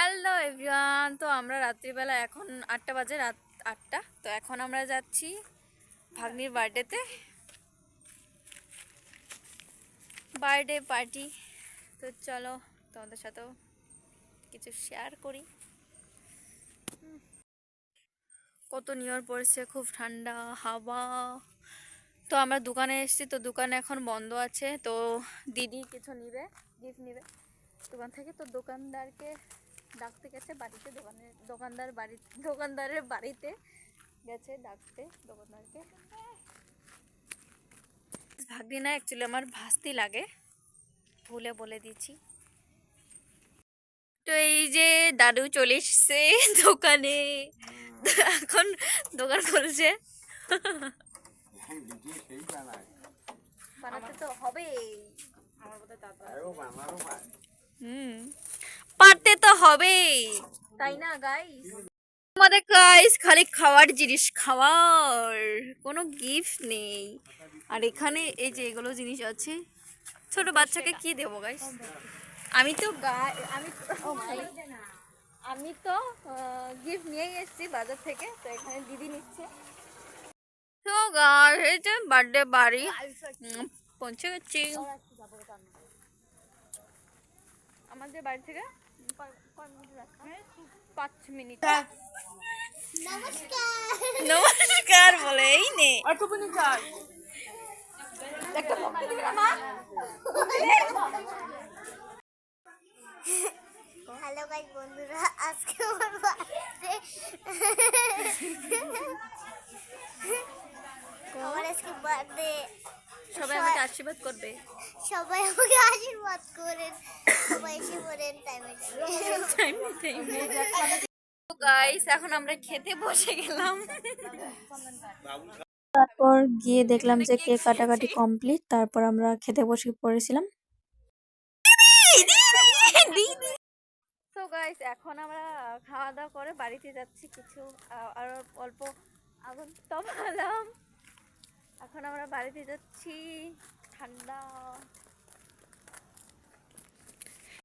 Hello everyone, তো আমরা রাত্রিবেলা এখন 8টা বাজে, রাত 8টা। তো এখন আমরা যাচ্ছি ভাগ্নির বার্থডেতে, বার্থডে পার্টি। তো চলো তোমাদের সাথেও কিছু শেয়ার করি। কত নিয়র পড়েছে, খুব ঠান্ডা হাওয়া। তো আমরা দোকানে এসেছি, তো দোকানে এখন বন্ধ আছে। তো দিদি কিছু নিবে, গিফট নিবে দোকান থেকে। তো দোকানদারকে ডাকতে গেছে বাড়িতে, দোকানদারের বাড়িতে গেছে ডাকতে দোকানদারকে। ভাগ্নি না, অ্যাকচুয়ালি আমার ভাস্তি লাগে, ভুলে বলে দিয়েছি। তো এই যে দাদু চলে এসছে দোকানে, এখন দোকান খুলছে। বানাতে তো হবে, পারতে তো হবে, তাই না গাইস? আমাদের গাইস খালি খাওয়ার জিনিস, খাওয়ার, কোনো গিফট নেই। আর এখানে এই যে এগুলো জিনিস আছে, ছোট বাচ্চাকে কি দেবো গাইস? আমি তো গিফট নিয়ে এসেছি বাজার থেকে। তো এখানে দিদি নিচ্ছে। তো গাইস এই যে বার্থডে বাড়ি পৌঁছে গেছি আমাদের বাড়ি থেকে। 5 মিনিট। নমস্কার বলে এই নে হ্যালো গাইস বন্ধুরা, আজকে আমার বার্থডে। আমার আজকে বার্থডে। সবাই আমাকে আশীর্বাদ করবে। সবাই আমাকে আশীর্বাদ করেন, সবাই এসে পড়েন টাইমে। গাইস এখন আমরা খেতে বসে গেলাম। তারপর গিয়ে দেখলাম যে কেক কাটাকাটি কমপ্লিট। তারপর আমরা খেতে বসে পড়েছিলাম। তো গাইস এখন আমরা খাওয়া দাওয়া করে বাড়িতে যাচ্ছি। কিছু আর অল্প আগুন তমালাম, এখন আমরা বাড়িতে যাচ্ছি। ঠান্ডা